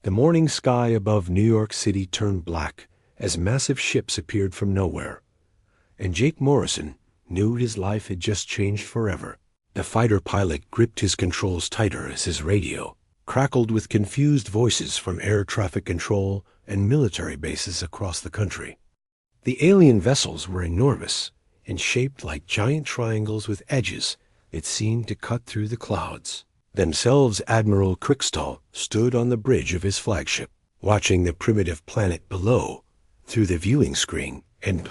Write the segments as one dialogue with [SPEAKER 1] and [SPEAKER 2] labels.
[SPEAKER 1] The morning sky above New York City turned black as massive ships appeared from nowhere. And Jake Morrison knew his life had just changed forever. The fighter pilot gripped his controls tighter as his radio crackled with confused voices from air traffic control and military bases across the country. The alien vessels were enormous and shaped like giant triangles with edges that seemed to cut through the clouds. Themselves, Admiral Crickstall stood on the bridge of his flagship, watching the primitive planet below through the viewing screen, and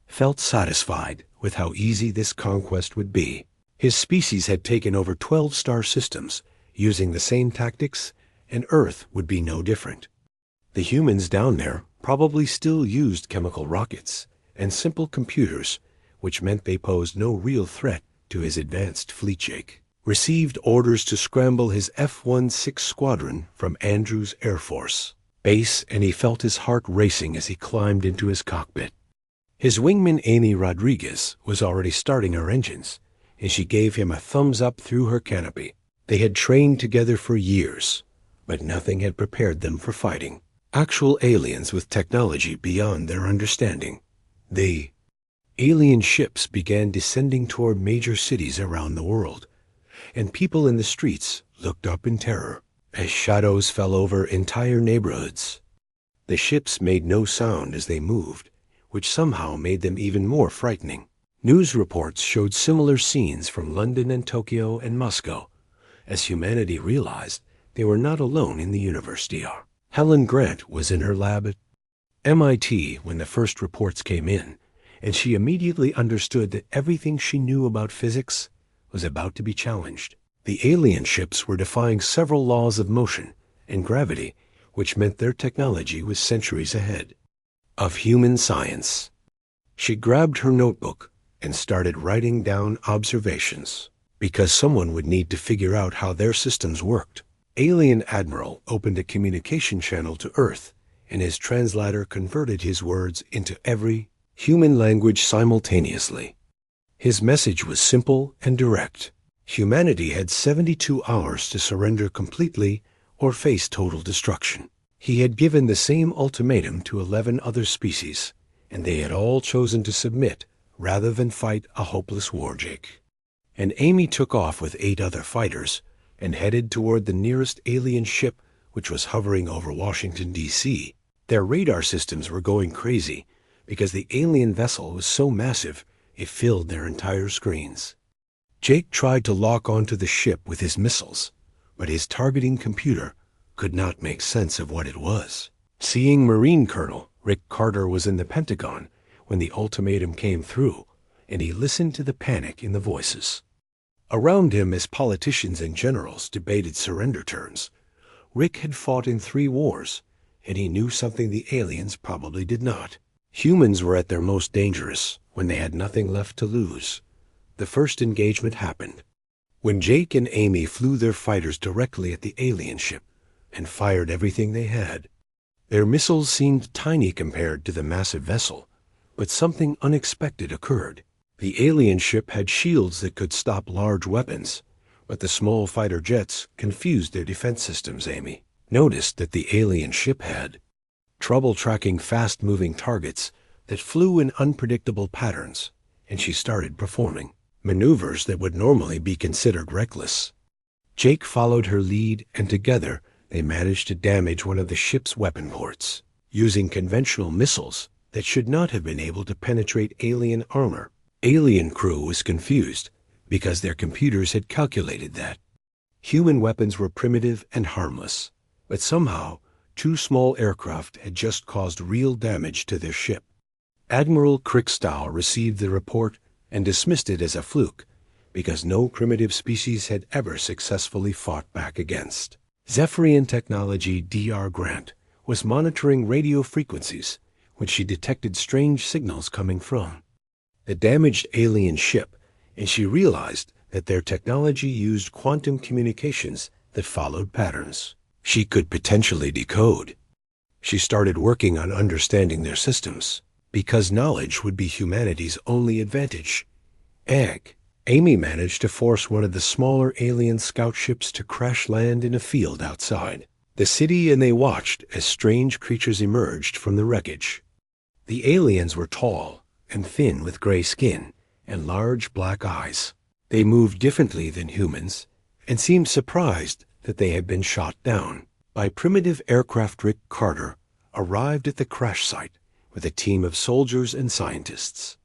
[SPEAKER 1] felt satisfied with how easy this conquest would be. His species had taken over 12 star systems using the same tactics, and Earth would be no different. The humans down there probably still used chemical rockets and simple computers, which meant they posed no real threat to his advanced fleet. Jake received orders to scramble his F-16 squadron from Andrews Air Force Base, and he felt his heart racing as he climbed into his cockpit. His wingman Amy Rodriguez was already starting her engines, and she gave him a thumbs up through her canopy. They had trained together for years, but nothing had prepared them for fighting actual aliens with technology beyond their understanding. The alien ships began descending toward major cities around the world, and people in the streets looked up in terror as shadows fell over entire neighborhoods. The ships made no sound as they moved, which somehow made them even more frightening. News reports showed similar scenes from London and Tokyo and Moscow, as humanity realized they were not alone in the universe. Dr. Helen Grant was in her lab at MIT when the first reports came in, and she immediately understood that everything she knew about physics was about to be challenged. The alien ships were defying several laws of motion and gravity, which meant their technology was centuries ahead of human science. She grabbed her notebook and started writing down observations, because someone would need to figure out how their systems worked. Alien Admiral opened a communication channel to Earth, and his translator converted his words into every human language simultaneously. His message was simple and direct. Humanity had 72 hours to surrender completely or face total destruction. He had given the same ultimatum to 11 other species, and they had all chosen to submit rather than fight a hopeless war. Jake and Amy took off with 8 other fighters and headed toward the nearest alien ship, which was hovering over Washington, D.C. Their radar systems were going crazy because the alien vessel was so massive it filled their entire screens. Jake tried to lock onto the ship with his missiles, but his targeting computer could not make sense of what it was. Seeing Marine Colonel Rick Carter was in the Pentagon when the ultimatum came through, and he listened to the panic in the voices around him as politicians and generals debated surrender terms. Rick had fought in 3 wars, and he knew something the aliens probably did not. Humans were at their most dangerous when they had nothing left to lose. The first engagement happened when Jake and Amy flew their fighters directly at the alien ship and fired everything they had. Their missiles seemed tiny compared to the massive vessel, but something unexpected occurred. The alien ship had shields that could stop large weapons, but the small fighter jets confused their defense systems. Amy noticed that the alien ship had trouble tracking fast-moving targets that flew in unpredictable patterns, and she started performing maneuvers that would normally be considered reckless. Jake followed her lead, and together they managed to damage one of the ship's weapon ports, using conventional missiles that should not have been able to penetrate alien armor. Alien crew was confused because their computers had calculated that human weapons were primitive and harmless, but somehow 2 small aircraft had just caused real damage to their ship. Admiral Crickstall received the report and dismissed it as a fluke, because no primitive species had ever successfully fought back against. Zephyrian Technology Dr. Grant was monitoring radio frequencies when she detected strange signals coming from the damaged alien ship, and she realized that their technology used quantum communications that followed patterns she could potentially decode. She started working on understanding their systems, because knowledge would be humanity's only advantage. Amy managed to force one of the smaller alien scout ships to crash land in a field outside. the city, and they watched as strange creatures emerged from the wreckage. The aliens were tall and thin with gray skin and large black eyes. They moved differently than humans and seemed surprised that they had been shot down. By primitive aircraft, Rick Carter arrived at the crash site with a team of soldiers and scientists,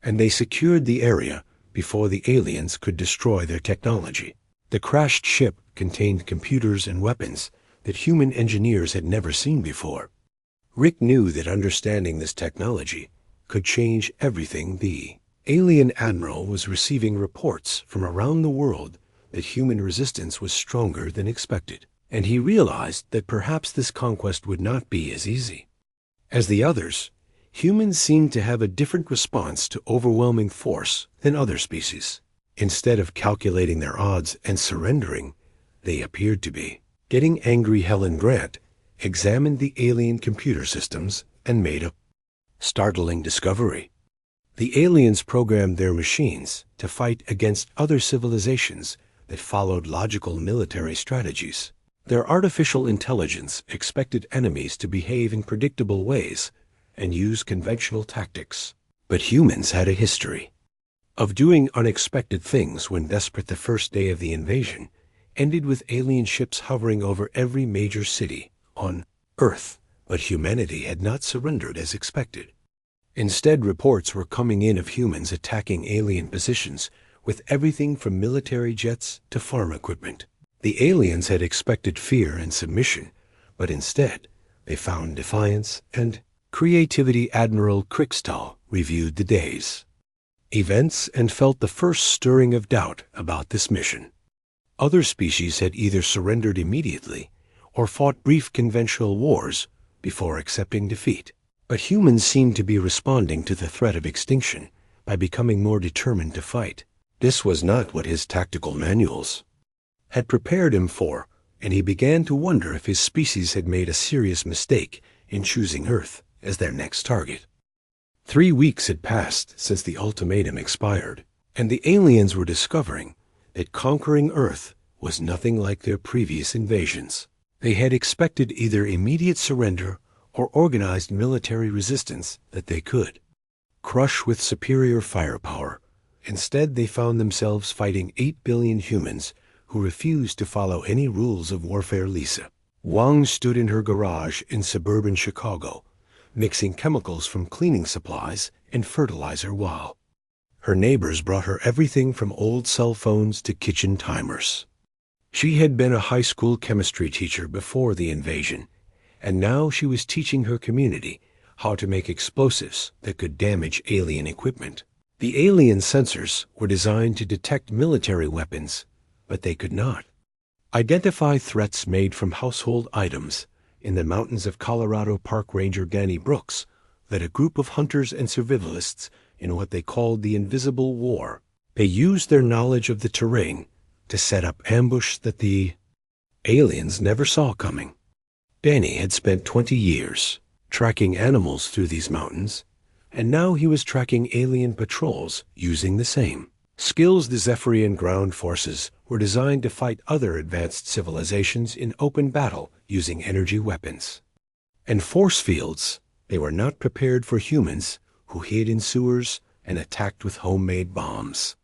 [SPEAKER 1] and they secured the area before the aliens could destroy their technology. The crashed ship contained computers and weapons that human engineers had never seen before. Rick knew that understanding this technology could change everything. The alien admiral was receiving reports from around the world that human resistance was stronger than expected, and he realized that perhaps this conquest would not be as easy as the others. Humans seemed to have a different response to overwhelming force than other species. Instead of calculating their odds and surrendering, they appeared to be getting angry. Helen Grant examined the alien computer systems and made a startling discovery. The aliens programmed their machines to fight against other civilizations that followed logical military strategies. Their artificial intelligence expected enemies to behave in predictable ways and use conventional tactics. But humans had a history of doing unexpected things when desperate. The first day of the invasion ended with alien ships hovering over every major city on Earth, but humanity had not surrendered as expected. Instead, reports were coming in of humans attacking alien positions with everything from military jets to farm equipment. The aliens had expected fear and submission, but instead they found defiance and creativity. Admiral Krickstall reviewed the day's events and felt the first stirring of doubt about this mission. Other species had either surrendered immediately or fought brief conventional wars before accepting defeat. But humans seemed to be responding to the threat of extinction by becoming more determined to fight. This was not what his tactical manuals had prepared him for, and he began to wonder if his species had made a serious mistake in choosing Earth as their next target. 3 weeks had passed since the ultimatum expired, and the aliens were discovering that conquering Earth was nothing like their previous invasions. They had expected either immediate surrender or organized military resistance that they could crush with superior firepower. Instead, they found themselves fighting 8 billion humans who refused to follow any rules of warfare. Lisa Wang stood in her garage in suburban Chicago, mixing chemicals from cleaning supplies and fertilizer while her neighbors brought her everything from old cell phones to kitchen timers. She had been a high school chemistry teacher before the invasion, and now she was teaching her community how to make explosives that could damage alien equipment. The alien sensors were designed to detect military weapons, but they could not identify threats made from household items. In the mountains of Colorado, Park Ranger Danny Brooks led a group of hunters and survivalists in what they called the Invisible War. They used their knowledge of the terrain to set up ambush that the aliens never saw coming. Danny had spent 20 years tracking animals through these mountains, and now he was tracking alien patrols using the same skills. The Zephyrian ground forces were designed to fight other advanced civilizations in open battle using energy weapons and force fields. They were not prepared for humans who hid in sewers and attacked with homemade bombs.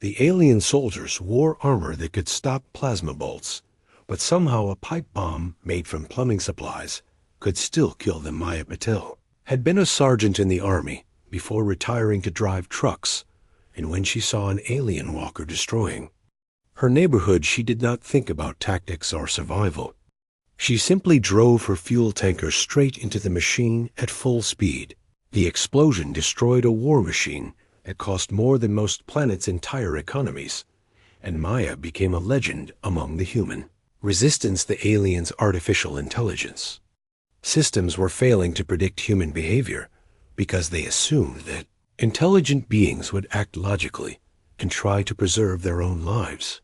[SPEAKER 1] The alien soldiers wore armor that could stop plasma bolts, but somehow a pipe bomb made from plumbing supplies could still kill them. Maya Patel had been a sergeant in the army before retiring to drive trucks, and when she saw an alien walker destroying her neighborhood, she did not think about tactics or survival. She simply drove her fuel tanker straight into the machine at full speed. The explosion destroyed a war machine that cost more than most planets' entire economies, and Maya became a legend among the human resistance. The aliens' artificial intelligence systems were failing to predict human behavior because they assumed that intelligent beings would act logically and try to preserve their own lives.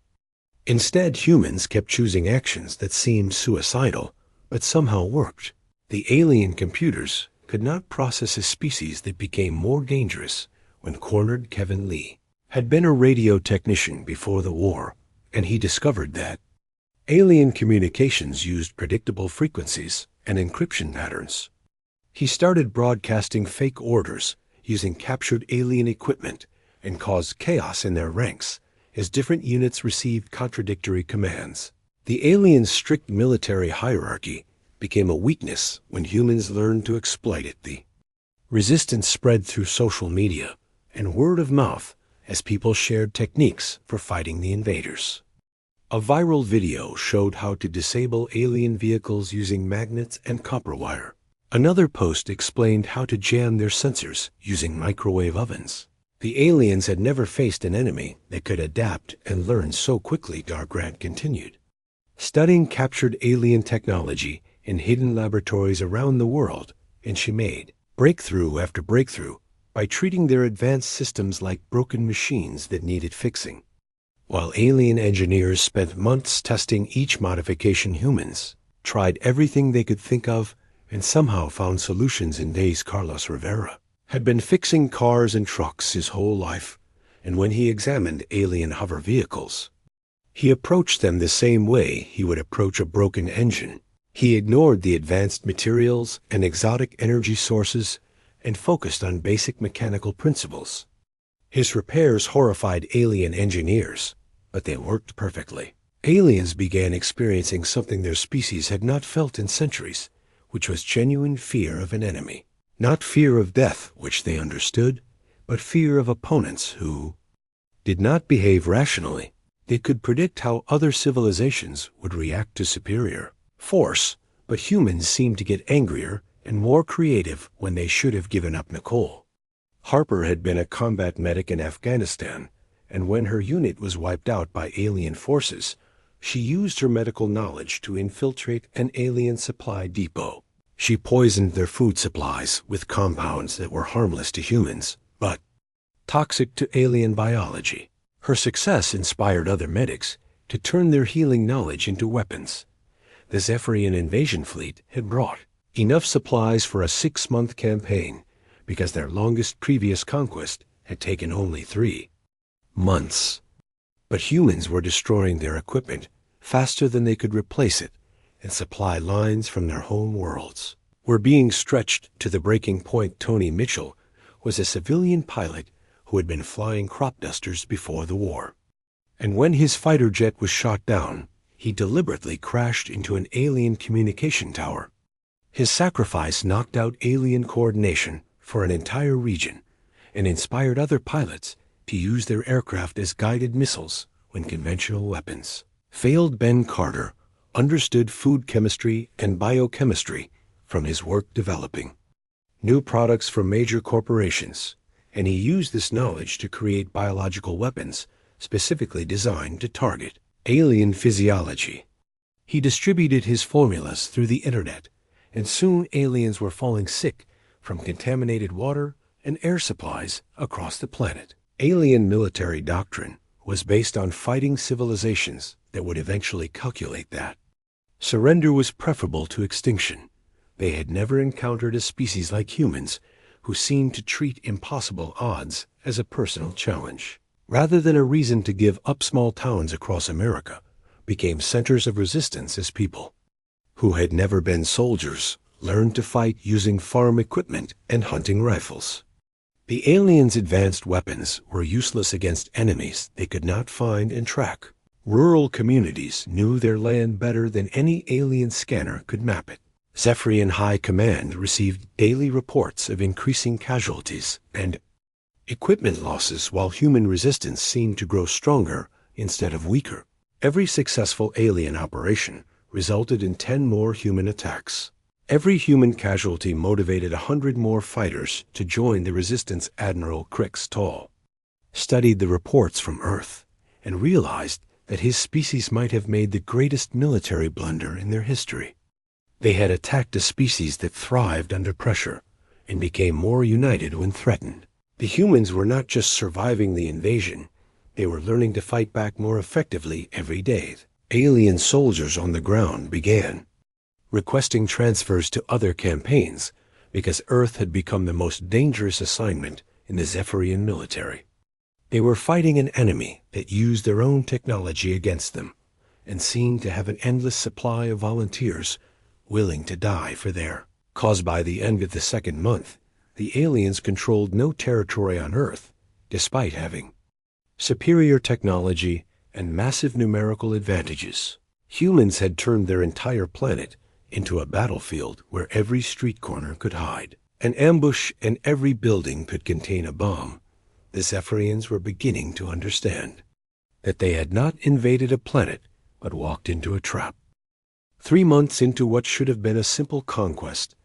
[SPEAKER 1] Instead, humans kept choosing actions that seemed suicidal but somehow worked. The alien computers could not process a species that became more dangerous when cornered. Kevin Lee had been a radio technician before the war, and he discovered that Alien communications used predictable frequencies and encryption patterns. He started broadcasting fake orders using captured alien equipment and caused chaos in their ranks as different units received contradictory commands. The aliens' strict military hierarchy became a weakness when humans learned to exploit it. The resistance spread through social media and word of mouth as people shared techniques for fighting the invaders. A viral video showed how to disable alien vehicles using magnets and copper wire. Another post explained how to jam their sensors using microwave ovens. The aliens had never faced an enemy that could adapt and learn so quickly, Dargrad continued. Studying captured alien technology in hidden laboratories around the world, and she made breakthrough after breakthrough by treating their advanced systems like broken machines that needed fixing. While alien engineers spent months testing each modification, humans tried everything they could think of and somehow found solutions in days. Carlos Rivera had been fixing cars and trucks his whole life, and when he examined alien hover vehicles, he approached them the same way he would approach a broken engine. He ignored the advanced materials and exotic energy sources and focused on basic mechanical principles. His repairs horrified alien engineers, but they worked perfectly. Aliens began experiencing something their species had not felt in centuries, which was genuine fear of an enemy. Not fear of death, which they understood, but fear of opponents who did not behave rationally. They could predict how other civilizations would react to superior force, but humans seemed to get angrier and more creative when they should have given up. Nicole Harper had been a combat medic in Afghanistan, and when her unit was wiped out by alien forces, she used her medical knowledge to infiltrate an alien supply depot. She poisoned their food supplies with compounds that were harmless to humans, but toxic to alien biology. Her success inspired other medics to turn their healing knowledge into weapons. The Zephyrian invasion fleet had brought enough supplies for a 6-month campaign because their longest previous conquest had taken only 3 months. But humans were destroying their equipment faster than they could replace it, and supply lines from their home worlds were being stretched to the breaking point. Tony Mitchell was a civilian pilot who had been flying crop dusters before the war. And when his fighter jet was shot down, he deliberately crashed into an alien communication tower. His sacrifice knocked out alien coordination for an entire region and inspired other pilots to use their aircraft as guided missiles when conventional weapons failed. Ben Carter understood food chemistry and biochemistry from his work developing new products for major corporations, and he used this knowledge to create biological weapons specifically designed to target alien physiology. He distributed his formulas through the internet, and soon aliens were falling sick from contaminated water and air supplies across the planet. Alien military doctrine was based on fighting civilizations that would eventually calculate that surrender was preferable to extinction. They had never encountered a species like humans who seemed to treat impossible odds as a personal challenge. Rather than a reason to give up, small towns across America became centers of resistance as people who had never been soldiers learned to fight using farm equipment and hunting rifles. The aliens' advanced weapons were useless against enemies they could not find and track. Rural communities knew their land better than any alien scanner could map it. Zephyrian High Command received daily reports of increasing casualties and equipment losses, while human resistance seemed to grow stronger instead of weaker. Every successful alien operation resulted in 10 more human attacks. Every human casualty motivated 100 more fighters to join the resistance. Admiral Crix Tall studied the reports from Earth and realized that his species might have made the greatest military blunder in their history. They had attacked a species that thrived under pressure and became more united when threatened. The humans were not just surviving the invasion, they were learning to fight back more effectively every day. Alien soldiers on the ground began requesting transfers to other campaigns because Earth had become the most dangerous assignment in the Zephyrian military. They were fighting an enemy that used their own technology against them, and seemed to have an endless supply of volunteers willing to die for their cause. By the end of the second month, the aliens controlled no territory on Earth, despite having superior technology and massive numerical advantages. Humans had turned their entire planet into a battlefield where every street corner could hide. An ambush and every building could contain a bomb. The Zephyrians were beginning to understand that they had not invaded a planet, but walked into a trap. 3 months into what should have been a simple conquest,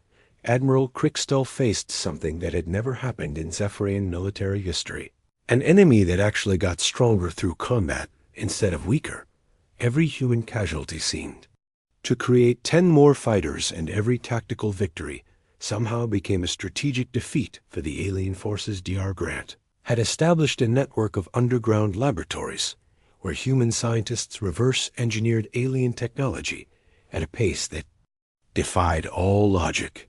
[SPEAKER 1] Admiral Crickstall faced something that had never happened in Zephyrian military history. An enemy that actually got stronger through combat instead of weaker. Every human casualty seemed to create 10 more fighters, and every tactical victory somehow became a strategic defeat for the alien forces. Dr. Grant had established a network of underground laboratories where human scientists reverse-engineered alien technology at a pace that defied all logic.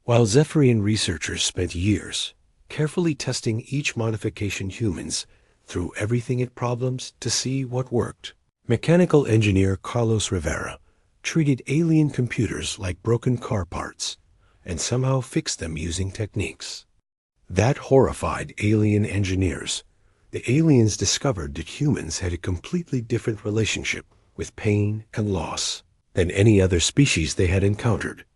[SPEAKER 1] While Zephyrian researchers spent years carefully testing each modification, humans threw everything at problems to see what worked. Mechanical engineer Carlos Rivera treated alien computers like broken car parts and somehow fixed them using techniques that horrified alien engineers. The aliens discovered that humans had a completely different relationship with pain and loss than any other species they had encountered.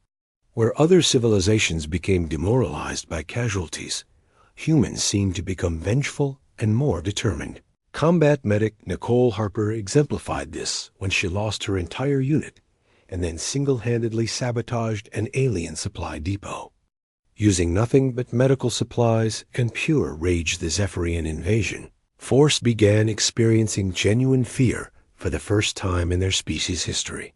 [SPEAKER 1] Where other civilizations became demoralized by casualties, humans seemed to become vengeful and more determined. Combat medic Nicole Harper exemplified this when she lost her entire unit and then single-handedly sabotaged an alien supply depot. Using nothing but medical supplies and pure rage, the Zephyrian invasion force began experiencing genuine fear for the first time in their species' history.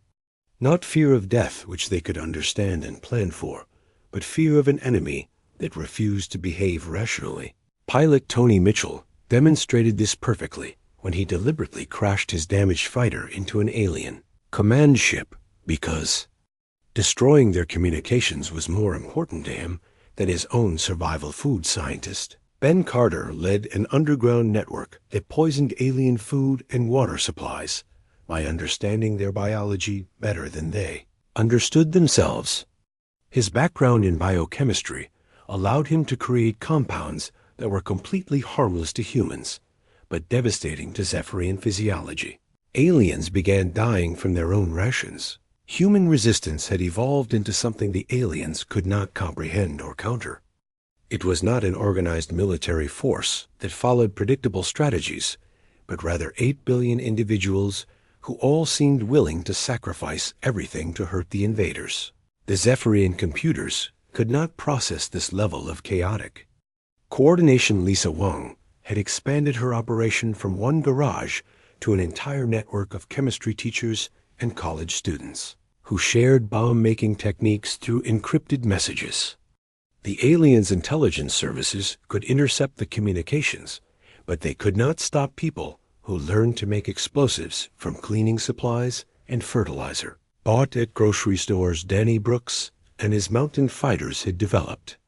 [SPEAKER 1] Not fear of death, which they could understand and plan for, but fear of an enemy that refused to behave rationally. Pilot Tony Mitchell demonstrated this perfectly when he deliberately crashed his damaged fighter into an alien command ship because destroying their communications was more important to him than his own survival. Food scientist Ben Carter led an underground network that poisoned alien food and water supplies by understanding their biology better than they understood themselves. His background in biochemistry allowed him to create compounds that were completely harmless to humans, but devastating to Zephyrian physiology. Aliens began dying from their own rations. Human resistance had evolved into something the aliens could not comprehend or counter. It was not an organized military force that followed predictable strategies, but rather 8 billion individuals who all seemed willing to sacrifice everything to hurt the invaders. The Zephyrian computers could not process this level of chaotic coordination. Lisa Wang had expanded her operation from one garage to an entire network of chemistry teachers and college students who shared bomb-making techniques through encrypted messages. The aliens' intelligence services could intercept the communications, but they could not stop people who learned to make explosives from cleaning supplies and fertilizer. Bought at grocery stores, Danny Brooks and his mountain fighters had developed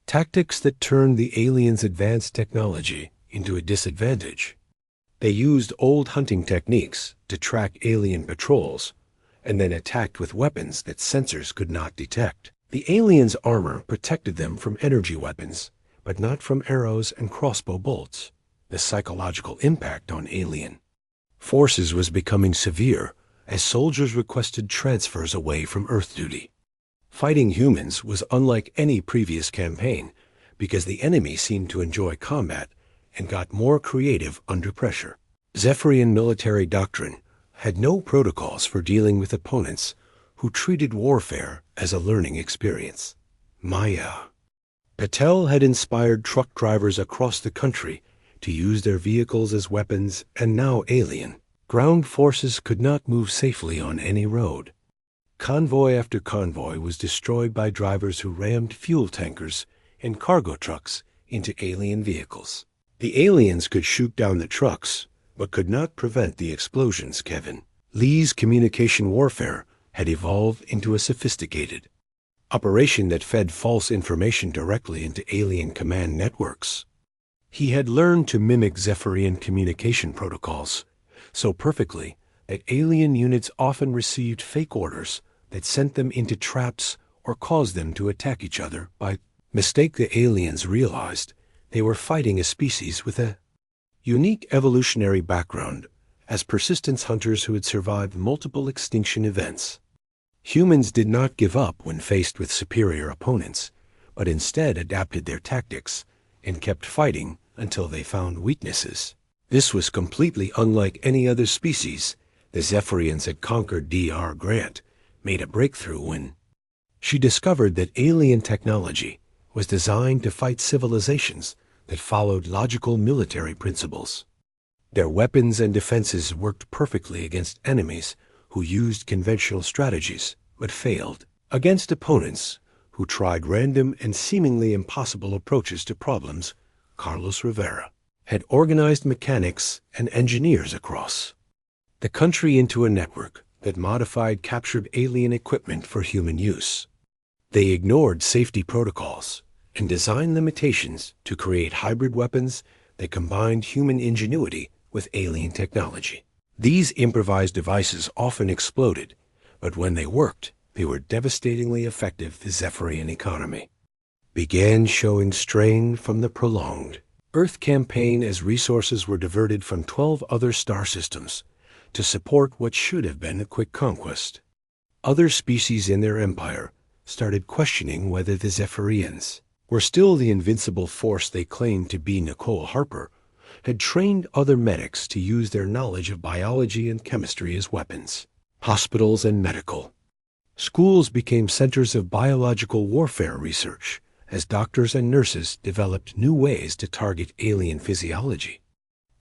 [SPEAKER 1] tactics that turned the aliens' advanced technology into a disadvantage. They used old hunting techniques to track alien patrols and then attacked with weapons that sensors could not detect. The aliens' armor protected them from energy weapons, but not from arrows and crossbow bolts. The psychological impact on alien forces was becoming severe as soldiers requested transfers away from Earth duty. Fighting humans was unlike any previous campaign because the enemy seemed to enjoy combat and got more creative under pressure. Zephyrian military doctrine had no protocols for dealing with opponents who treated warfare as a learning experience. Maya Patel had inspired truck drivers across the country to use their vehicles as weapons, and now alien ground forces could not move safely on any road. Convoy after convoy was destroyed by drivers who rammed fuel tankers and cargo trucks into alien vehicles. The aliens could shoot down the trucks, but could not prevent the explosions. Kevin Lee's communication warfare had evolved into a sophisticated operation that fed false information directly into alien command networks. He had learned to mimic Zephyrian communication protocols so perfectly that alien units often received fake orders that sent them into traps or caused them to attack each other by mistake. The aliens realized they were fighting a species with a unique evolutionary background as persistence hunters who had survived multiple extinction events. Humans did not give up when faced with superior opponents, but instead adapted their tactics and kept fighting until they found weaknesses. This was completely unlike any other species. The Zephyrians had conquered Dr. Grant made a breakthrough when she discovered that alien technology was designed to fight civilizations that followed logical military principles. Their weapons and defenses worked perfectly against enemies who used conventional strategies but failed, against opponents who tried random and seemingly impossible approaches to problems. Carlos Rivera had organized mechanics and engineers across the country into a network that modified captured alien equipment for human use. They ignored safety protocols and designed limitations to create hybrid weapons that combined human ingenuity with alien technology. These improvised devices often exploded, but when they worked, they were devastatingly effective. The Zephyrian economy began showing strain from the prolonged Earth campaign as resources were diverted from 12 other star systems to support what should have been a quick conquest. Other species in their empire started questioning whether the Zephyrians were still the invincible force they claimed to be. Nicole Harper had trained other medics to use their knowledge of biology and chemistry as weapons. Hospitals and medical schools became centers of biological warfare research as doctors and nurses developed new ways to target alien physiology.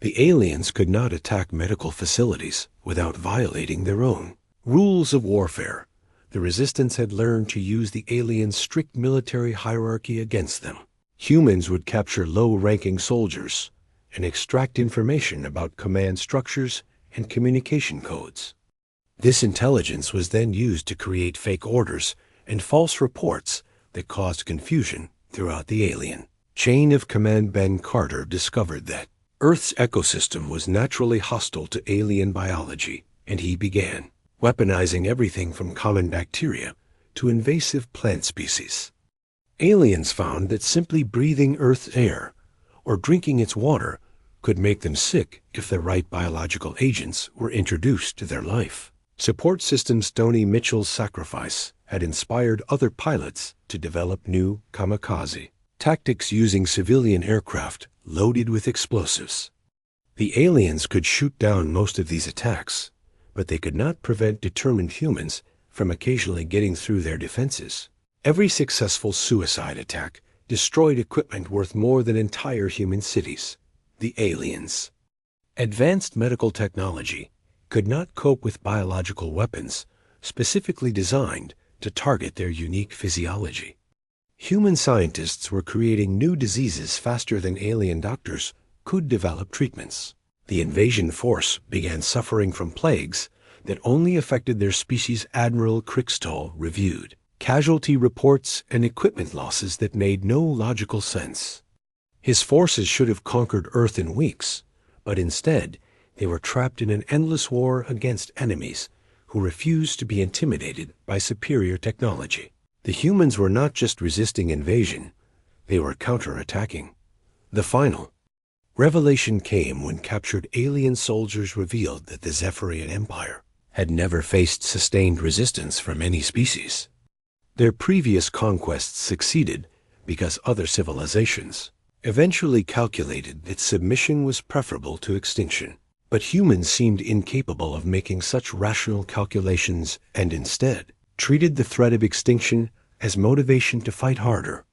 [SPEAKER 1] The aliens could not attack medical facilities without violating their own rules of warfare. The resistance had learned to use the aliens' strict military hierarchy against them. Humans would capture low-ranking soldiers and extract information about command structures and communication codes. This intelligence was then used to create fake orders and false reports that caused confusion throughout the alien chain of command. Ben Carter discovered that Earth's ecosystem was naturally hostile to alien biology, and he began weaponizing everything from common bacteria to invasive plant species. Aliens found that simply breathing Earth's air or drinking its water could make them sick if the right biological agents were introduced to their life. Support system Stoney Mitchell's sacrifice had inspired other pilots to develop new kamikaze tactics using civilian aircraft loaded with explosives. The aliens could shoot down most of these attacks, but they could not prevent determined humans from occasionally getting through their defenses. Every successful suicide attack destroyed equipment worth more than entire human cities. The aliens' advanced medical technology could not cope with biological weapons specifically designed to target their unique physiology. Human scientists were creating new diseases faster than alien doctors could develop treatments. The invasion force began suffering from plagues that only affected their species. Admiral Crickstoll reviewed casualty reports and equipment losses that made no logical sense. His forces should have conquered Earth in weeks, but instead they were trapped in an endless war against enemies who refused to be intimidated by superior technology. The humans were not just resisting invasion, they were counterattacking. The final revelation came when captured alien soldiers revealed that the Zephyrian Empire had never faced sustained resistance from any species. Their previous conquests succeeded because other civilizations eventually calculated that submission was preferable to extinction. But humans seemed incapable of making such rational calculations and instead treated the threat of extinction as motivation to fight harder.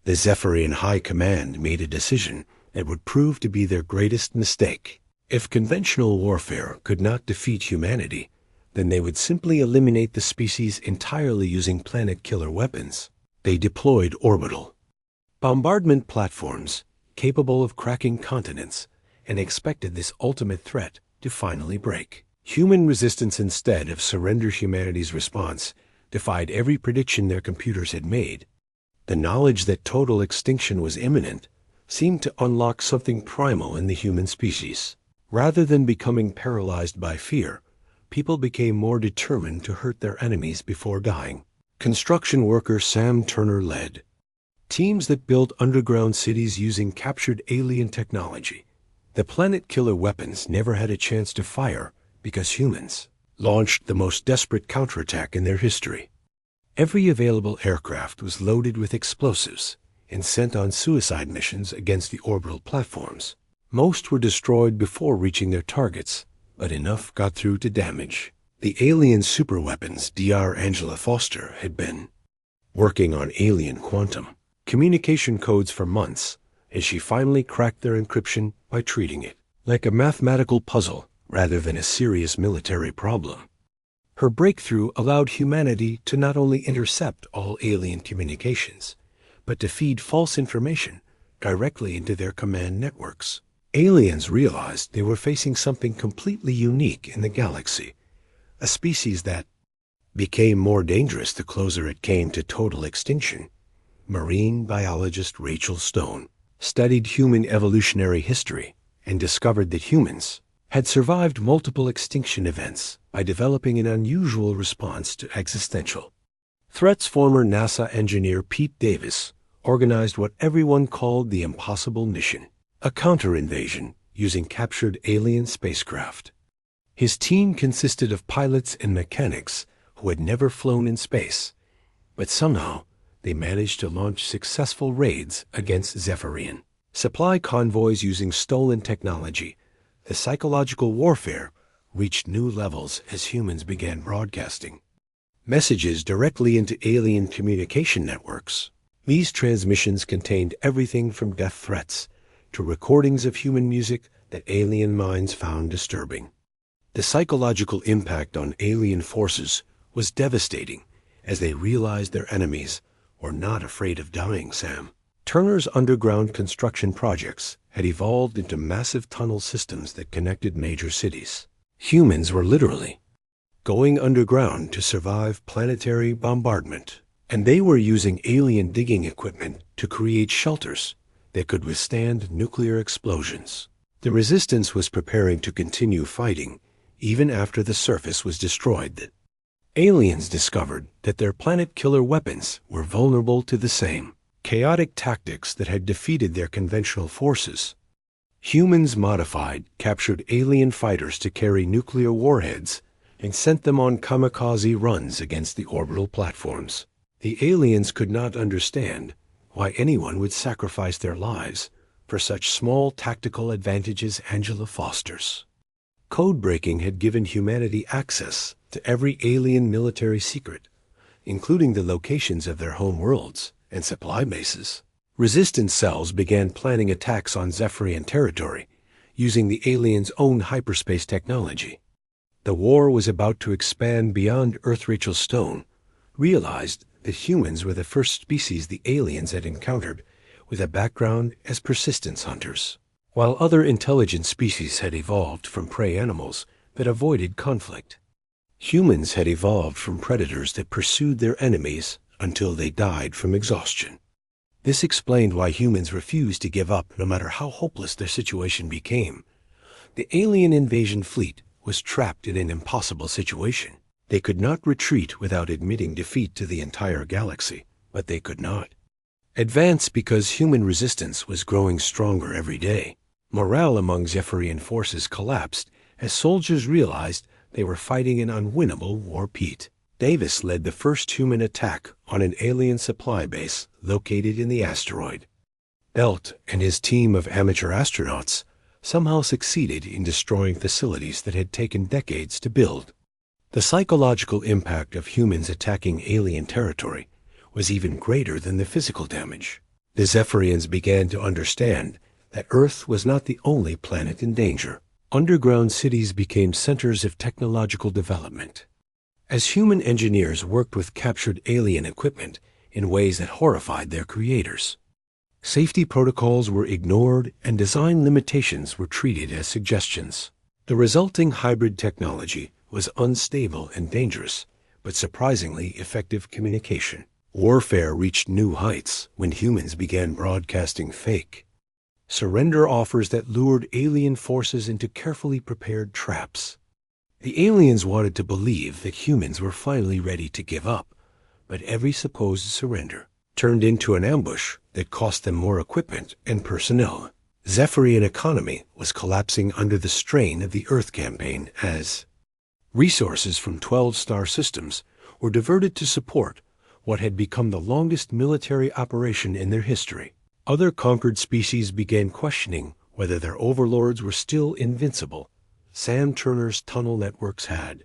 [SPEAKER 1] The Zephyrian High Command made a decision that would prove to be their greatest mistake. If conventional warfare could not defeat humanity, then they would simply eliminate the species entirely using planet-killer weapons. They deployed orbital bombardment platforms capable of cracking continents and expected this ultimate threat to finally break. Human resistance, instead of surrender, humanity's response defied every prediction their computers had made. The knowledge that total extinction was imminent seemed to unlock something primal in the human species. Rather than becoming paralyzed by fear, people became more determined to hurt their enemies before dying. Construction worker Sam Turner led teams that built underground cities using captured alien technology. The planet-killer weapons never had a chance to fire because humans launched the most desperate counterattack in their history. Every available aircraft was loaded with explosives and sent on suicide missions against the orbital platforms. Most were destroyed before reaching their targets, but enough got through to damage. The alien superweapons Dr. Angela Foster had been working on alien quantum communication codes for months, and she finally cracked their encryption by treating it like a mathematical puzzle rather than a serious military problem. Her breakthrough allowed humanity to not only intercept all alien communications, but to feed false information directly into their command networks. Aliens realized they were facing something completely unique in the galaxy, a species that became more dangerous the closer it came to total extinction. Marine biologist Rachel Stone studied human evolutionary history and discovered that humans had survived multiple extinction events by developing an unusual response to existential threats. Former NASA engineer Pete Davis organized what everyone called the impossible mission, a counter-invasion using captured alien spacecraft. His team consisted of pilots and mechanics who had never flown in space, but somehow they managed to launch successful raids against Zephyrian supply convoys using stolen technology. The psychological warfare reached new levels as humans began broadcasting messages directly into alien communication networks. These transmissions contained everything from death threats to recordings of human music that alien minds found disturbing. The psychological impact on alien forces was devastating as they realized their enemies were not afraid of dying. Sam Turner's underground construction projects had evolved into massive tunnel systems that connected major cities. Humans were literally going underground to survive planetary bombardment, and they were using alien digging equipment to create shelters that could withstand nuclear explosions. The resistance was preparing to continue fighting even after the surface was destroyed. The aliens discovered that their planet-killer weapons were vulnerable to the same chaotic tactics that had defeated their conventional forces. Humans modified captured alien fighters to carry nuclear warheads and sent them on kamikaze runs against the orbital platforms. The aliens could not understand why anyone would sacrifice their lives for such small tactical advantages. Angela Foster's code breaking had given humanity access to every alien military secret, including the locations of their home worlds and supply bases. Resistance cells began planning attacks on Zephyrian territory using the aliens' own hyperspace technology. The war was about to expand beyond Earth. Rachel Stone realized that humans were the first species the aliens had encountered with a background as persistence hunters, while other intelligent species had evolved from prey animals that avoided conflict. Humans had evolved from predators that pursued their enemies until they died from exhaustion. This explained why humans refused to give up no matter how hopeless their situation became. The alien invasion fleet was trapped in an impossible situation. They could not retreat without admitting defeat to the entire galaxy, but they could not advance because human resistance was growing stronger every day. Morale among Zephyrian forces collapsed as soldiers realized they were fighting an unwinnable war. Pete Davis led the first human attack on an alien supply base located in the asteroid belt, and his team of amateur astronauts somehow succeeded in destroying facilities that had taken decades to build. The psychological impact of humans attacking alien territory was even greater than the physical damage. The Zephyrians began to understand that Earth was not the only planet in danger. Underground cities became centers of technological development. As human engineers worked with captured alien equipment in ways that horrified their creators, safety protocols were ignored and design limitations were treated as suggestions. The resulting hybrid technology was unstable and dangerous, but surprisingly effective communication. Warfare reached new heights when humans began broadcasting fake surrender offers that lured alien forces into carefully prepared traps. The aliens wanted to believe that humans were finally ready to give up, but every supposed surrender turned into an ambush that cost them more equipment and personnel. Zephyrian economy was collapsing under the strain of the Earth campaign as resources from 12 star systems were diverted to support what had become the longest military operation in their history. Other conquered species began questioning whether their overlords were still invincible. Sam Turner's tunnel networks had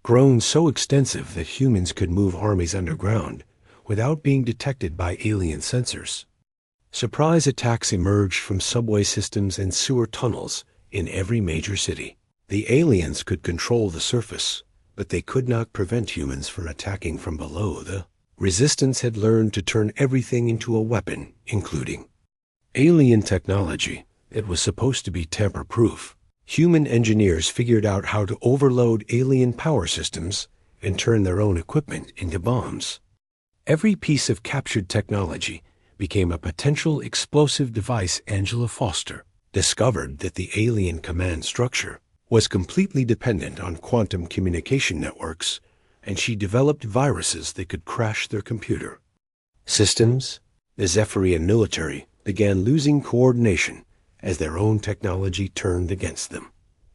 [SPEAKER 1] grown so extensive that humans could move armies underground without being detected by alien sensors. Surprise attacks emerged from subway systems and sewer tunnels in every major city. The aliens could control the surface, but they could not prevent humans from attacking from below. The resistance had learned to turn everything into a weapon, including alien technology. It was supposed to be tamper-proof. Human engineers figured out how to overload alien power systems and turn their own equipment into bombs. Every piece of captured technology became a potential explosive device. Angela Foster discovered that the alien command structure was completely dependent on quantum communication networks, and she developed viruses that could crash their computer systems. The Zephyrian military began losing coordination as their own technology turned against them.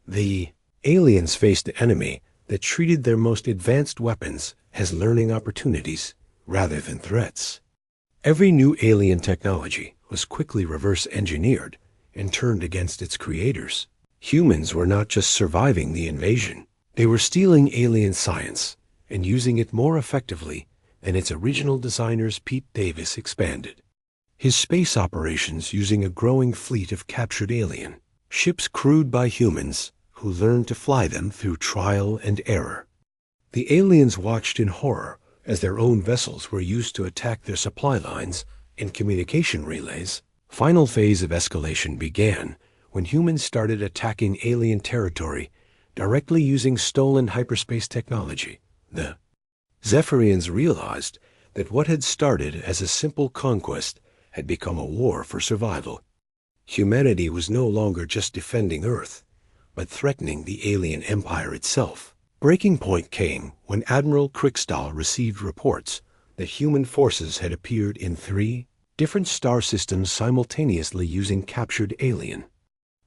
[SPEAKER 1] The aliens faced an enemy that treated their most advanced weapons as learning opportunities rather than threats. Every new alien technology was quickly reverse-engineered and turned against its creators. Humans were not just surviving the invasion, they were stealing alien science and using it more effectively than its original designers. Pete Davis expanded his space operations using a growing fleet of captured alien ships crewed by humans who learned to fly them through trial and error. The aliens watched in horror as their own vessels were used to attack their supply lines and communication relays. Final phase of escalation began when humans started attacking alien territory directly using stolen hyperspace technology. The Zephyrians realized that what had started as a simple conquest had become a war for survival. Humanity was no longer just defending Earth, but threatening the alien empire itself. Breaking point came when Admiral Krickstahl received reports that human forces had appeared in 3 different star systems simultaneously using captured alien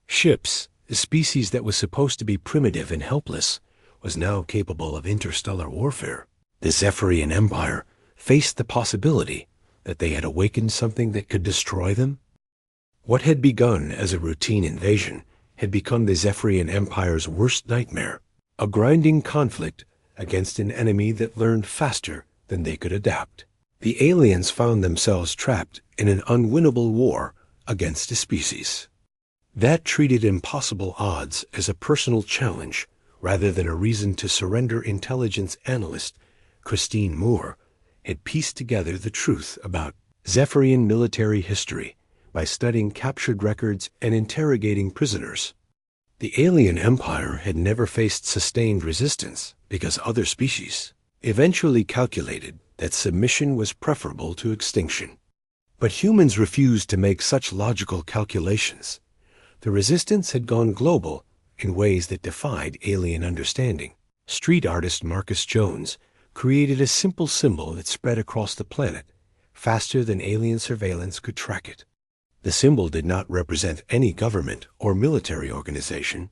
[SPEAKER 1] ships. A species that was supposed to be primitive and helpless was now capable of interstellar warfare. The Zephyrian Empire faced the possibility that they had awakened something that could destroy them. What had begun as a routine invasion had become the Zephyrian Empire's worst nightmare, a grinding conflict against an enemy that learned faster than they could adapt. The aliens found themselves trapped in an unwinnable war against a species that treated impossible odds as a personal challenge rather than a reason to surrender. Intelligence analyst Christine Moore had pieced together the truth about Zephyrian military history by studying captured records and interrogating prisoners. The alien empire had never faced sustained resistance because other species eventually calculated that submission was preferable to extinction. But humans refused to make such logical calculations. The resistance had gone global in ways that defied alien understanding. Street artist Marcus Jones created a simple symbol that spread across the planet faster than alien surveillance could track it. The symbol did not represent any government or military organization,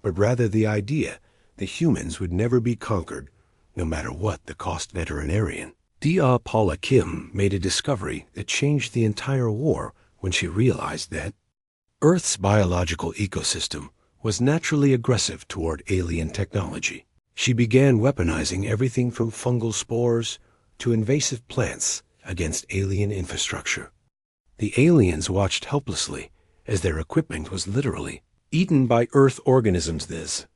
[SPEAKER 1] but rather the idea that humans would never be conquered, no matter what the cost. Veterinarian Dia Paula Kim made a discovery that changed the entire war when she realized that Earth's biological ecosystem was naturally aggressive toward alien technology. She began weaponizing everything from fungal spores to invasive plants against alien infrastructure. The aliens watched helplessly as their equipment was literally eaten by Earth organisms. This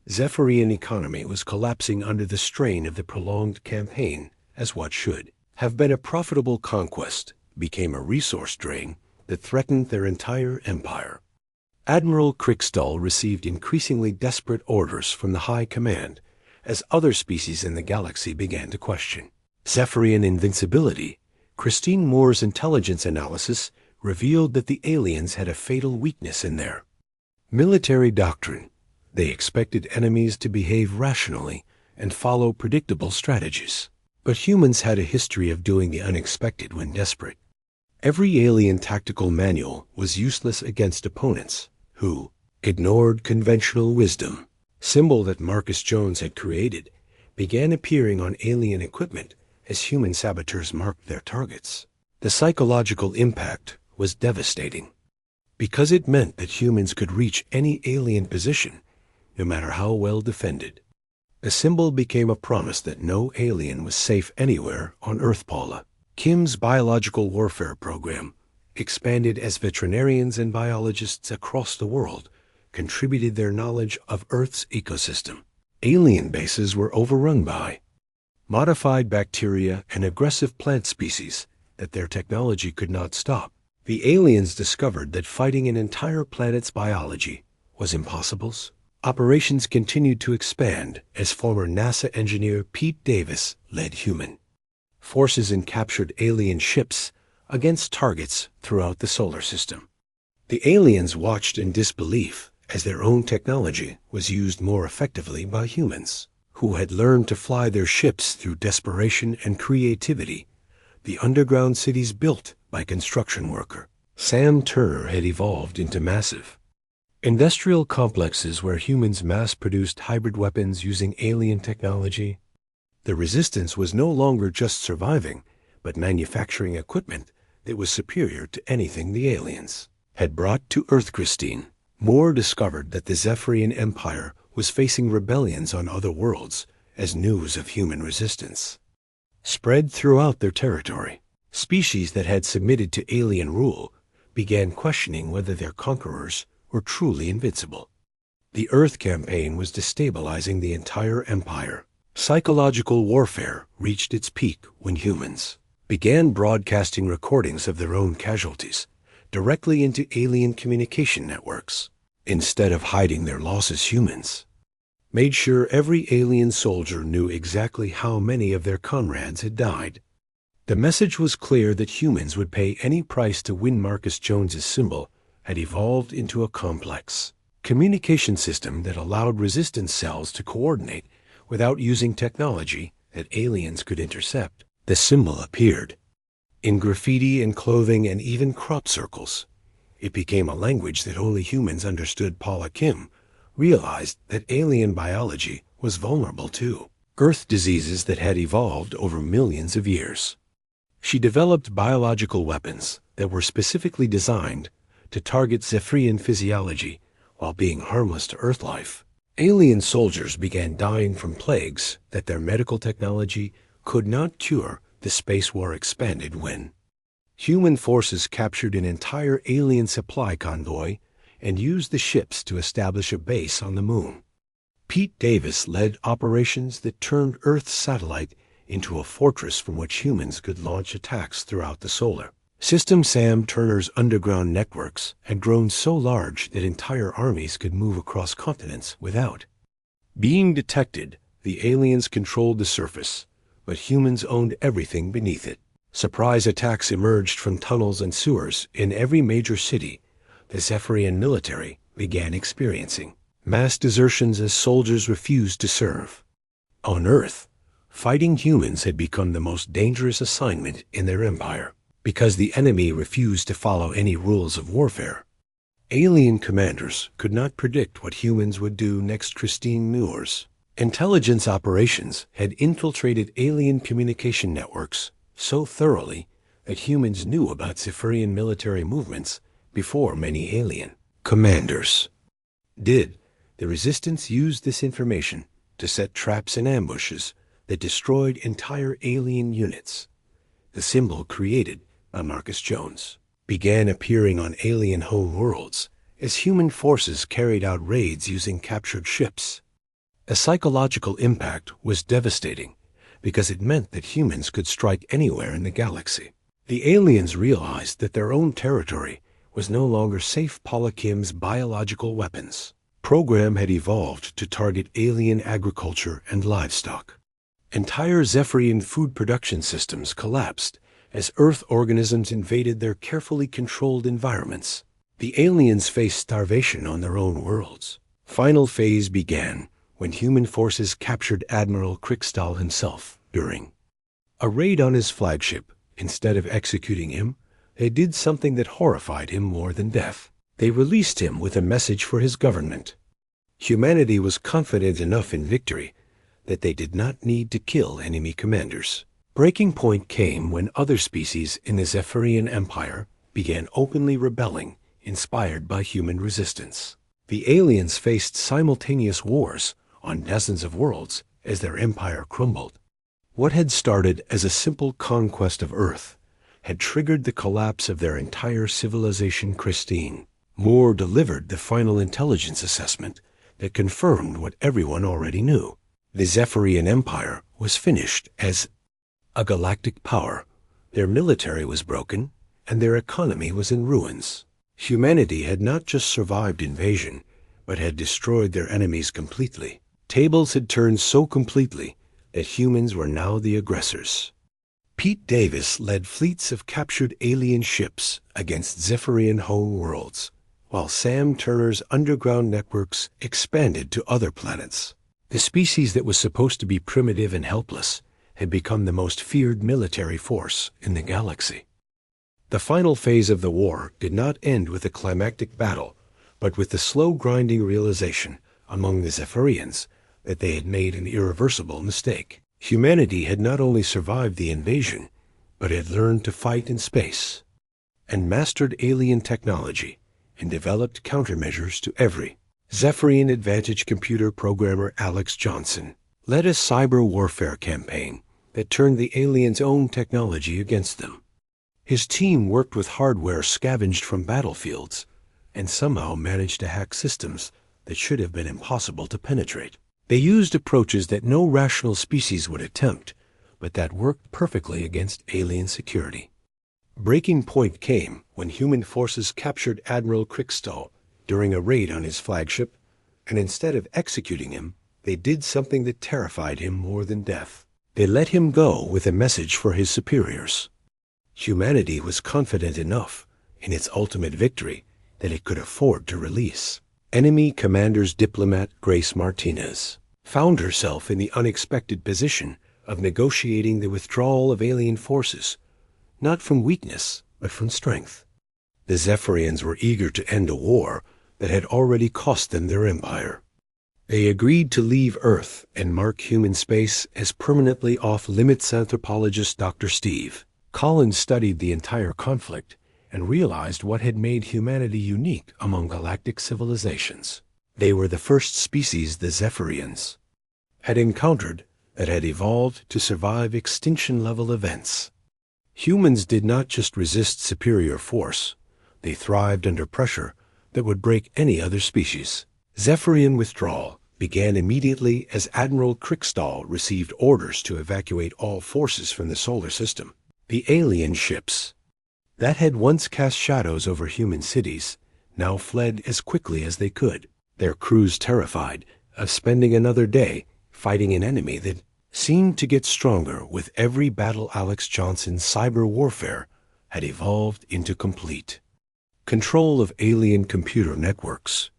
[SPEAKER 1] Zephyrian economy was collapsing under the strain of the prolonged campaign as what should have been a profitable conquest became a resource drain that threatened their entire empire. Admiral Krickstahl received increasingly desperate orders from the High Command as other species in the galaxy began to question Zephyrian invincibility. Christine Moore's intelligence analysis revealed that the aliens had a fatal weakness in their military doctrine. They expected enemies to behave rationally and follow predictable strategies. But humans had a history of doing the unexpected when desperate. Every alien tactical manual was useless against opponents who ignored conventional wisdom. Symbol that Marcus Jones had created began appearing on alien equipment as human saboteurs marked their targets. The psychological impact was devastating, because it meant that humans could reach any alien position, no matter how well defended. The symbol became a promise that no alien was safe anywhere on Earth. Paula Kim's biological warfare program expanded as veterinarians and biologists across the world contributed their knowledge of Earth's ecosystem. Alien bases were overrun by modified bacteria and aggressive plant species that their technology could not stop. The aliens discovered that fighting an entire planet's biology was impossible. Operations continued to expand as former NASA engineer Pete Davis led human forces in captured alien ships against targets throughout the solar system. The aliens watched in disbelief as their own technology was used more effectively by humans, who had learned to fly their ships through desperation and creativity. The underground cities built by construction worker Sam Turner had evolved into massive industrial complexes where humans mass-produced hybrid weapons using alien technology. The resistance was no longer just surviving, but manufacturing equipment that was superior to anything the aliens had brought to Earth. Christine Moore discovered that the Zephyrian Empire was facing rebellions on other worlds as news of human resistance spread throughout their territory. Species that had submitted to alien rule began questioning whether their conquerors were truly invincible. The Earth campaign was destabilizing the entire empire. Psychological warfare reached its peak when humans began broadcasting recordings of their own casualties directly into alien communication networks. Instead of hiding their losses, humans made sure every alien soldier knew exactly how many of their comrades had died. The message was clear that humans would pay any price to win. Marcus Jones's symbol had evolved into a complex communication system that allowed resistance cells to coordinate without using technology that aliens could intercept. The symbol appeared in graffiti and clothing and even crop circles. It became a language that only humans understood. Paula Kim realized that alien biology was vulnerable to Earth diseases that had evolved over millions of years. She developed biological weapons that were specifically designed to target Zephyrian physiology while being harmless to Earth life. Alien soldiers began dying from plagues that their medical technology could not cure. The space war expanded when human forces captured an entire alien supply convoy and used the ships to establish a base on the moon. Pete Davis led operations that turned Earth's satellite into a fortress from which humans could launch attacks throughout the solar system. Sam Turner's underground networks had grown so large that entire armies could move across continents without being detected. The aliens controlled the surface, but humans owned everything beneath it. Surprise attacks emerged from tunnels and sewers in every major city. The Zephyrian military began experiencing mass desertions as soldiers refused to serve. On Earth, fighting humans had become the most dangerous assignment in their empire, because the enemy refused to follow any rules of warfare. Alien commanders could not predict what humans would do next. Christine Moore's intelligence operations had infiltrated alien communication networks so thoroughly that humans knew about Zephyrian military movements before many alien commanders did. The resistance used this information to set traps and ambushes that destroyed entire alien units. The symbol created by Marcus Jones began appearing on alien home worlds as human forces carried out raids using captured ships. The psychological impact was devastating because it meant that humans could strike anywhere in the galaxy. The aliens realized that their own territory was no longer safe. Paula Kim's biological weapons program had evolved to target alien agriculture and livestock. Entire Zephyrian food production systems collapsed as Earth organisms invaded their carefully controlled environments. The aliens faced starvation on their own worlds, Final phase began when human forces captured Admiral Kriegstahl himself during a raid on his flagship. Instead of executing him, they did something that horrified him more than death. They released him with a message for his government. Humanity was confident enough in victory that they did not need to kill enemy commanders. Breaking point came when other species in the Zephyrian Empire began openly rebelling, inspired by human resistance. The aliens faced simultaneous wars on dozens of worlds as their empire crumbled. What had started as a simple conquest of Earth had triggered the collapse of their entire civilization. Christine Moore delivered the final intelligence assessment that confirmed what everyone already knew. The Zephyrian Empire was finished as a galactic power. Their military was broken, and their economy was in ruins. Humanity had not just survived invasion, but had destroyed their enemies completely. Tables had turned so completely that humans were now the aggressors. Pete Davis led fleets of captured alien ships against Zephyrian home worlds, while Sam Turner's underground networks expanded to other planets. The species that was supposed to be primitive and helpless had become the most feared military force in the galaxy. The final phase of the war did not end with a climactic battle, but with the slow grinding realization among the Zephyrians that they had made an irreversible mistake. Humanity had not only survived the invasion, but had learned to fight in space, and mastered alien technology, and developed countermeasures to every. Zephyrian Advantage computer programmer Alex Johnson led a cyber warfare campaign that turned the aliens' own technology against them. His team worked with hardware scavenged from battlefields, and somehow managed to hack systems that should have been impossible to penetrate. They used approaches that no rational species would attempt, but that worked perfectly against alien security. Breaking point came when human forces captured Admiral Kriegstahl during a raid on his flagship, and instead of executing him, they did something that terrified him more than death. They let him go with a message for his superiors. Humanity was confident enough in its ultimate victory that it could afford to release. Enemy commander's diplomat Grace Martinez found herself in the unexpected position of negotiating the withdrawal of alien forces, not from weakness, but from strength. The Zephyrians were eager to end a war that had already cost them their empire. They agreed to leave Earth and mark human space as permanently off-limits. Anthropologist Dr. Steve Collins studied the entire conflict and realized what had made humanity unique among galactic civilizations. They were the first species the Zephyrians had encountered that had evolved to survive extinction-level events. Humans did not just resist superior force, they thrived under pressure that would break any other species. Zephyrian withdrawal began immediately as Admiral Kriegstahl received orders to evacuate all forces from the solar system. The alien ships that had once cast shadows over human cities now fled as quickly as they could, their crews terrified of spending another day fighting an enemy that seemed to get stronger with every battle. Alex Johnson's cyber warfare had evolved into complete control of alien computer networks.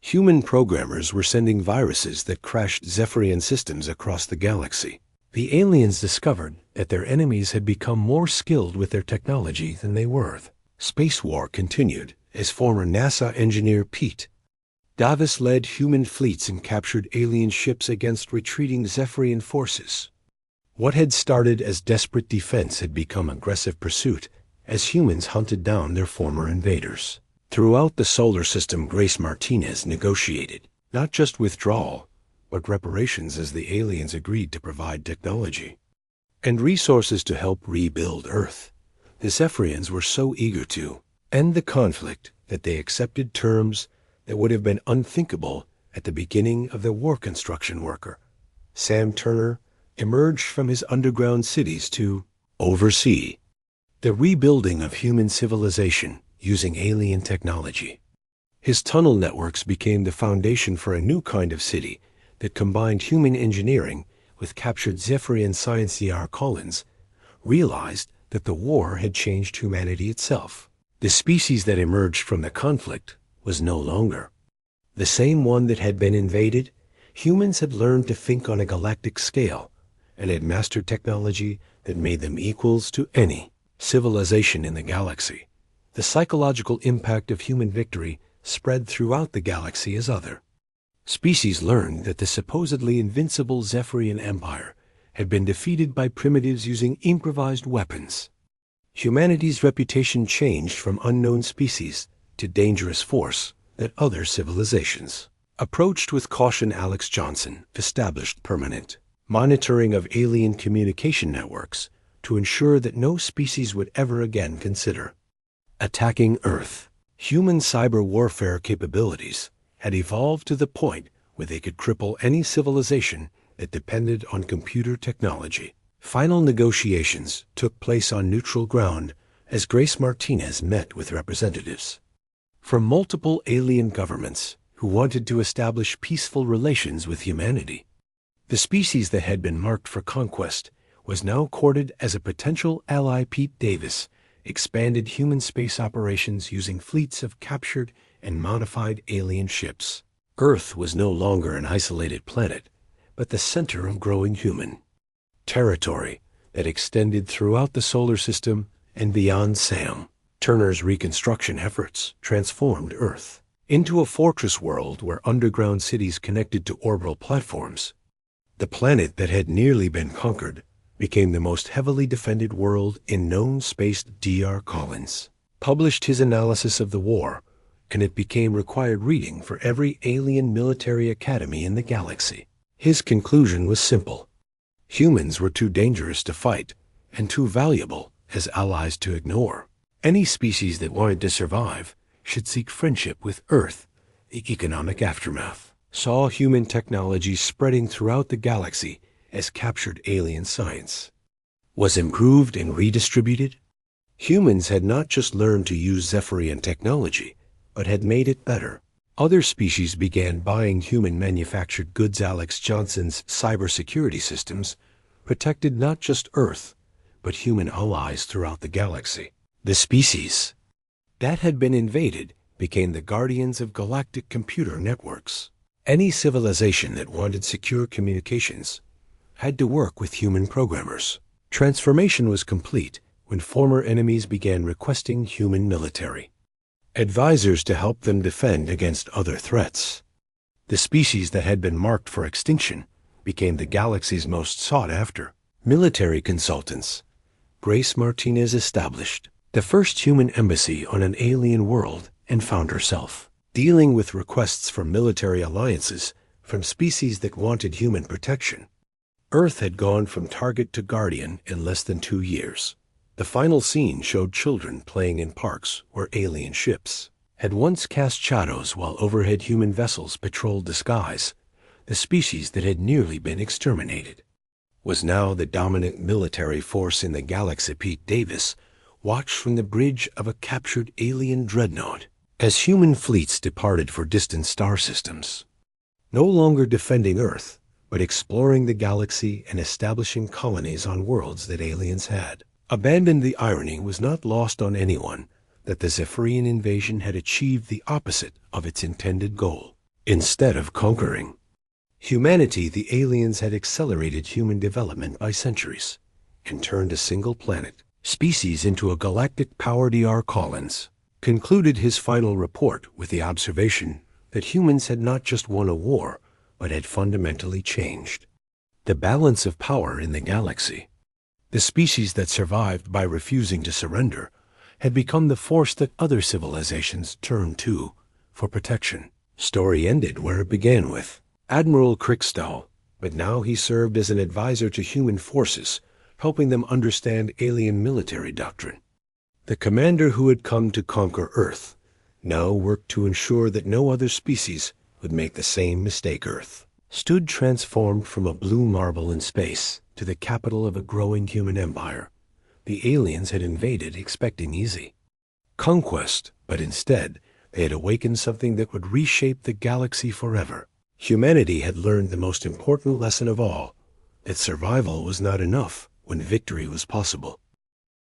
[SPEAKER 1] Human programmers were sending viruses that crashed Zephyrian systems across the galaxy. The aliens discovered that their enemies had become more skilled with their technology than they were. Space War continued as former NASA engineer Pete Davis led human fleets and captured alien ships against retreating Zephyrian forces. What had started as desperate defense had become aggressive pursuit as humans hunted down their former invaders. Throughout the solar system, Grace Martinez negotiated not just withdrawal, but reparations as the aliens agreed to provide technology and resources to help rebuild Earth. The Zephyrians were so eager to end the conflict that they accepted terms that would have been unthinkable at the beginning of the war. Construction worker Sam Turner emerged from his underground cities to oversee the rebuilding of human civilization using alien technology. His tunnel networks became the foundation for a new kind of city that combined human engineering with captured Zephyrian science. E.R. Collins realized that the war had changed humanity itself. The species that emerged from the conflict was no longer The same one that had been invaded, humans had learned to think on a galactic scale and had mastered technology that made them equals to any civilization in the galaxy. The psychological impact of human victory spread throughout the galaxy as other species learned that the supposedly invincible Zephyrian Empire had been defeated by primitives using improvised weapons. Humanity's reputation changed from unknown species to dangerous force that other civilizations approached with caution. Alex Johnson established permanent monitoring of alien communication networks to ensure that no species would ever again consider attacking Earth. Human cyber warfare capabilities had evolved to the point where they could cripple any civilization that depended on computer technology. Final negotiations took place on neutral ground as Grace Martinez met with representatives from multiple alien governments who wanted to establish peaceful relations with humanity. The species that had been marked for conquest was now courted as a potential ally. Pete Davis expanded human space operations using fleets of captured and modified alien ships. Earth was no longer an isolated planet, but the center of growing human territory that extended throughout the solar system and beyond. Sam Turner's reconstruction efforts transformed Earth into a fortress world where underground cities connected to orbital platforms. The planet that had nearly been conquered became the most heavily defended world in known space. Dr. Collins published his analysis of the war, and it became required reading for every alien military academy in the galaxy. His conclusion was simple. Humans were too dangerous to fight and too valuable as allies to ignore. Any species that wanted to survive should seek friendship with Earth. The economic aftermath saw human technology spreading throughout the galaxy as captured alien science was improved and redistributed. Humans had not just learned to use Zephyrian technology, but had made it better. Other species began buying human-manufactured goods. Alex Johnson's cybersecurity systems protected not just Earth, but human allies throughout the galaxy. The species that had been invaded became the guardians of galactic computer networks. Any civilization that wanted secure communications had to work with human programmers. Transformation was complete when former enemies began requesting human military advisors to help them defend against other threats. The species that had been marked for extinction became the galaxy's most sought-after military consultants. Grace Martinez established the first human embassy on an alien world and found herself dealing with requests for military alliances from species that wanted human protection. Earth had gone from target to guardian in less than 2 years. The final scene showed children playing in parks where alien ships had once cast shadows while overhead human vessels patrolled the skies. The species that had nearly been exterminated was now the dominant military force in the galaxy. Pete Davis watched from the bridge of a captured alien dreadnought as human fleets departed for distant star systems, no longer defending Earth, but exploring the galaxy and establishing colonies on worlds that aliens had abandoned. The irony was not lost on anyone that the Zephyrian invasion had achieved the opposite of its intended goal. Instead of conquering humanity, the aliens had accelerated human development by centuries and turned a single planet species into a galactic power. Dr. Collins concluded his final report with the observation that humans had not just won a war, but had fundamentally changed the balance of power in the galaxy. The species that survived by refusing to surrender had become the force that other civilizations turned to for protection. Story ended where it began, with Admiral Crickstow, but now he served as an advisor to human forces, helping them understand alien military doctrine. The commander who had come to conquer Earth now worked to ensure that no other species would make the same mistake. Earth stood transformed from a blue marble in space to the capital of a growing human empire. The aliens had invaded expecting easy conquest, but instead they had awakened something that would reshape the galaxy forever. Humanity had learned the most important lesson of all, that survival was not enough when victory was possible.